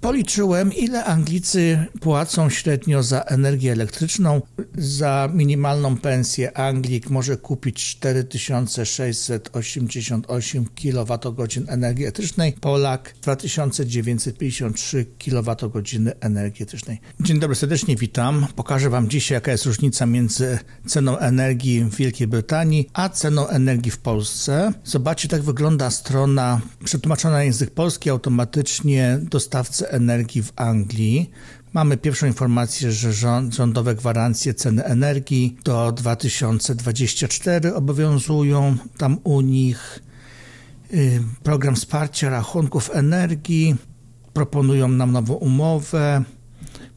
Policzyłem, ile Anglicy płacą średnio za energię elektryczną. Za minimalną pensję Anglik może kupić 4688 kWh energii elektrycznej, Polak 2953 kWh energii elektrycznej. Dzień dobry, serdecznie witam. Pokażę Wam dzisiaj, jaka jest różnica między ceną energii w Wielkiej Brytanii a ceną energii w Polsce. Zobaczcie, tak wygląda strona przetłumaczona na język polski automatycznie dostawcy energii w Anglii. Mamy pierwszą informację, że rządowe gwarancje ceny energii do 2024 obowiązują tam u nich. Program wsparcia rachunków energii, proponują nam nową umowę.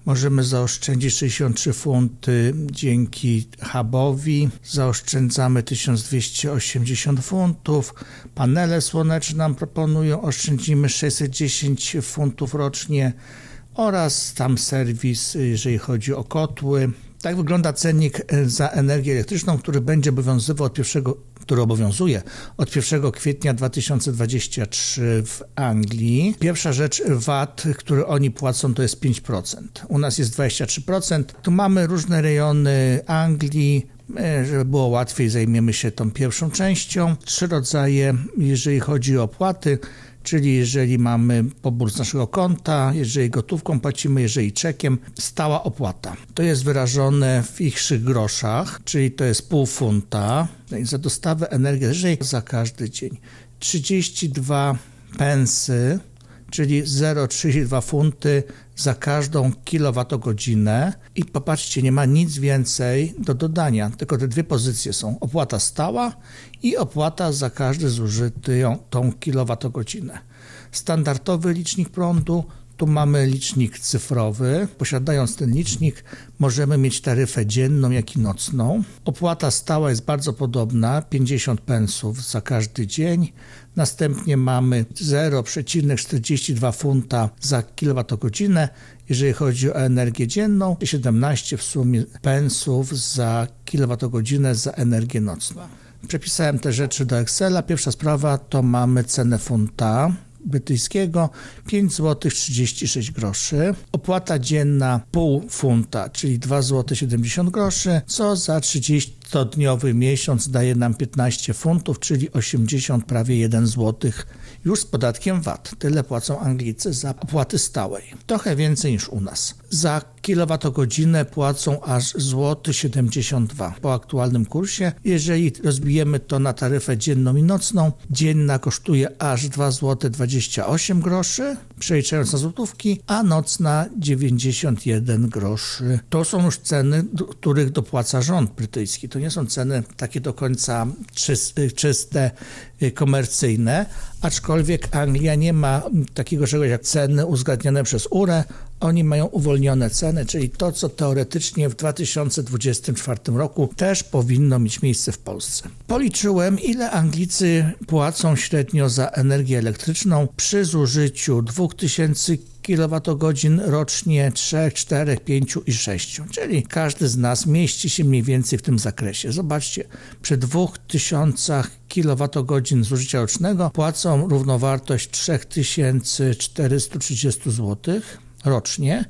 Możemy zaoszczędzić 63 funty dzięki hubowi. Zaoszczędzamy 1280 funtów. Panele słoneczne nam proponują, oszczędzimy 610 funtów rocznie oraz tam serwis, jeżeli chodzi o kotły. Tak wygląda cennik za energię elektryczną, który obowiązuje od 1 kwietnia 2023 w Anglii. Pierwsza rzecz, VAT, który oni płacą, to jest 5%. U nas jest 23%. Tu mamy różne rejony Anglii. Żeby było łatwiej, zajmiemy się tą pierwszą częścią. 3 rodzaje, jeżeli chodzi o opłaty, czyli jeżeli mamy pobór z naszego konta, jeżeli gotówką płacimy, jeżeli czekiem, stała opłata. To jest wyrażone w ich groszach, czyli to jest pół funta za dostawę energii elektrycznej za każdy dzień. 32 pensy, czyli 0,32 funty za każdą kilowatogodzinę i popatrzcie, nie ma nic więcej do dodania, tylko te dwie pozycje są opłata stała i opłata za każdy zużyty tą kilowatogodzinę. Standardowy licznik prądu, tu mamy licznik cyfrowy. Posiadając ten licznik możemy mieć taryfę dzienną, jak i nocną. Opłata stała jest bardzo podobna, 50 pensów za każdy dzień. Następnie mamy 0,42 funta za kilowatogodzinę. Jeżeli chodzi o energię dzienną, 17 w sumie pensów za kilowatogodzinę za energię nocną. Przepisałem te rzeczy do Excela. Pierwsza sprawa to mamy cenę funta brytyjskiego 5,36 zł. Opłata dzienna pół funta, czyli 2,70 zł, co za 30-dniowy miesiąc daje nam 15 funtów, czyli 80 prawie 1 zł już z podatkiem VAT. Tyle płacą Anglicy za opłaty stałej. Trochę więcej niż u nas. Za kilowatogodzinę płacą aż 72 zł po aktualnym kursie. Jeżeli rozbijemy to na taryfę dzienną i nocną, dzienna kosztuje aż 2,28 zł, przeliczając na złotówki, a nocna 91 groszy. To są już ceny, do których dopłaca rząd brytyjski. To nie są ceny takie do końca czyste, komercyjne, aczkolwiek Anglia nie ma takiego czegoś jak ceny uzgadniane przez URE. Oni mają uwolnione ceny, czyli to, co teoretycznie w 2024 roku też powinno mieć miejsce w Polsce. Policzyłem, ile Anglicy płacą średnio za energię elektryczną przy zużyciu 2000 kWh rocznie, 3, 4, 5 i 6, czyli każdy z nas mieści się mniej więcej w tym zakresie. Zobaczcie, przy 2000 kWh zużycia rocznego płacą równowartość 3430 zł rocznie,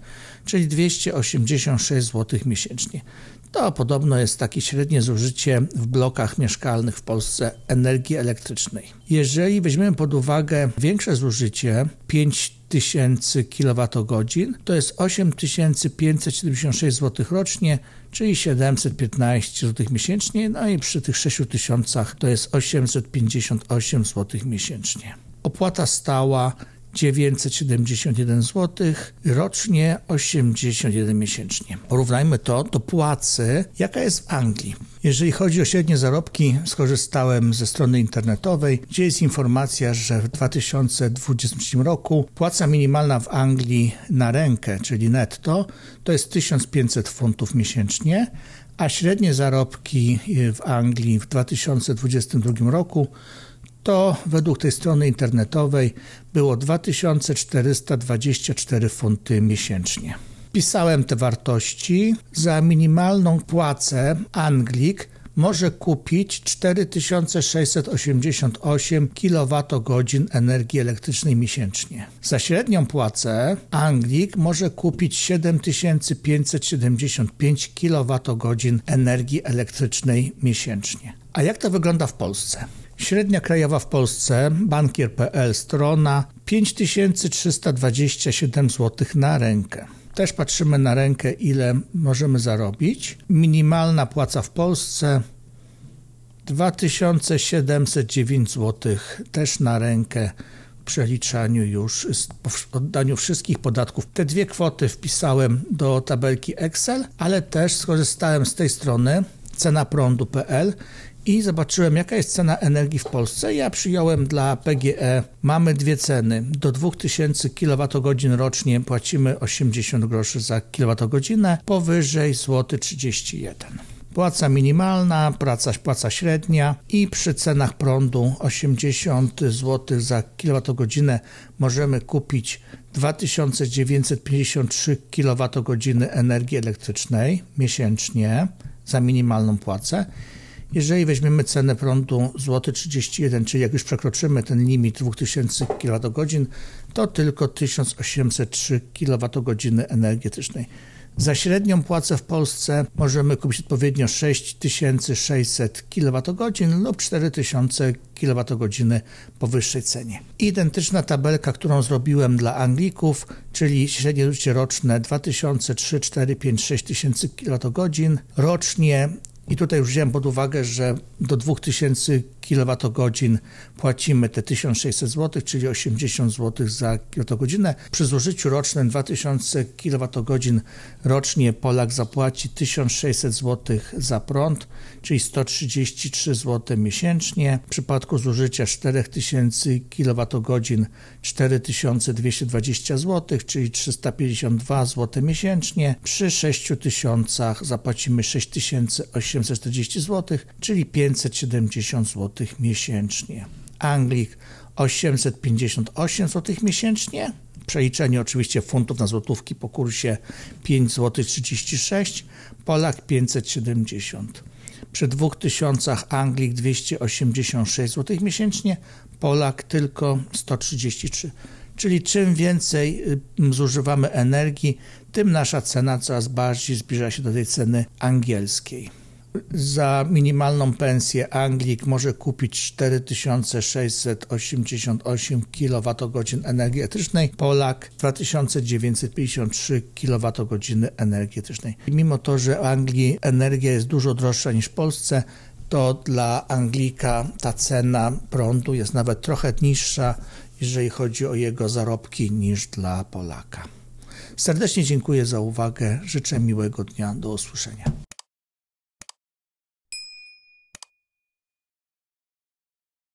czyli 286 zł miesięcznie. To podobno jest takie średnie zużycie w blokach mieszkalnych w Polsce energii elektrycznej. Jeżeli weźmiemy pod uwagę większe zużycie, 5000 kWh, to jest 8576 zł rocznie, czyli 715 zł miesięcznie, no i przy tych 6000 to jest 858 zł miesięcznie. Opłata stała 971 zł rocznie, 81 miesięcznie. Porównajmy to do płacy, jaka jest w Anglii. Jeżeli chodzi o średnie zarobki, skorzystałem ze strony internetowej, gdzie jest informacja, że w 2023 roku płaca minimalna w Anglii na rękę, czyli netto, to jest 1500 funtów miesięcznie, a średnie zarobki w Anglii w 2022 roku to według tej strony internetowej było 2424 funty miesięcznie. Wpisałem te wartości. Za minimalną płacę Anglik może kupić 4688 kWh energii elektrycznej miesięcznie. Za średnią płacę Anglik może kupić 7575 kWh energii elektrycznej miesięcznie. A jak to wygląda w Polsce? Średnia krajowa w Polsce, bankier.pl strona, 5327 zł na rękę. Też patrzymy na rękę, ile możemy zarobić. Minimalna płaca w Polsce 2709 zł, też na rękę w przeliczaniu już, po oddaniu wszystkich podatków. Te dwie kwoty wpisałem do tabelki Excel, ale też skorzystałem z tej strony cenaprądu.pl i zobaczyłem, jaka jest cena energii w Polsce. Ja przyjąłem dla PGE, mamy dwie ceny. Do 2000 kWh rocznie płacimy 80 groszy za kWh, powyżej złoty 31. Płaca minimalna, płaca średnia i przy cenach prądu 80 zł za kWh możemy kupić 2953 kWh energii elektrycznej miesięcznie za minimalną płacę. Jeżeli weźmiemy cenę prądu złoty 31, czyli jak już przekroczymy ten limit 2000 kWh, to tylko 1803 kWh energii elektrycznej. Za średnią płacę w Polsce możemy kupić odpowiednio 6600 kWh lub 4000 kWh po wyższej cenie. Identyczna tabelka, którą zrobiłem dla Anglików, czyli średnie zużycie roczne 2000, 3, 4, 5, 6 tysięcy kWh rocznie. I tutaj już wziąłem pod uwagę, że do 2000 kWh płacimy te 1600 zł, czyli 80 zł za kWh. Przy zużyciu rocznym 2000 kWh rocznie Polak zapłaci 1600 zł za prąd, czyli 133 zł miesięcznie. W przypadku zużycia 4000 kWh 4220 zł, czyli 352 zł miesięcznie. Przy 6000 zapłacimy 6840 zł, czyli 570 zł miesięcznie. Anglik 858 zł miesięcznie. Przeliczenie oczywiście funtów na złotówki po kursie 5,36 zł. Polak 570. Przy 2000 Anglik 286 zł miesięcznie. Polak tylko 133. Czyli czym więcej zużywamy energii, tym nasza cena coraz bardziej zbliża się do tej ceny angielskiej. Za minimalną pensję Anglik może kupić 4688 kWh energii elektrycznej, Polak 2953 kWh energii elektrycznej. Mimo to, że w Anglii energia jest dużo droższa niż w Polsce, to dla Anglika ta cena prądu jest nawet trochę niższa, jeżeli chodzi o jego zarobki, niż dla Polaka. Serdecznie dziękuję za uwagę, życzę miłego dnia, do usłyszenia.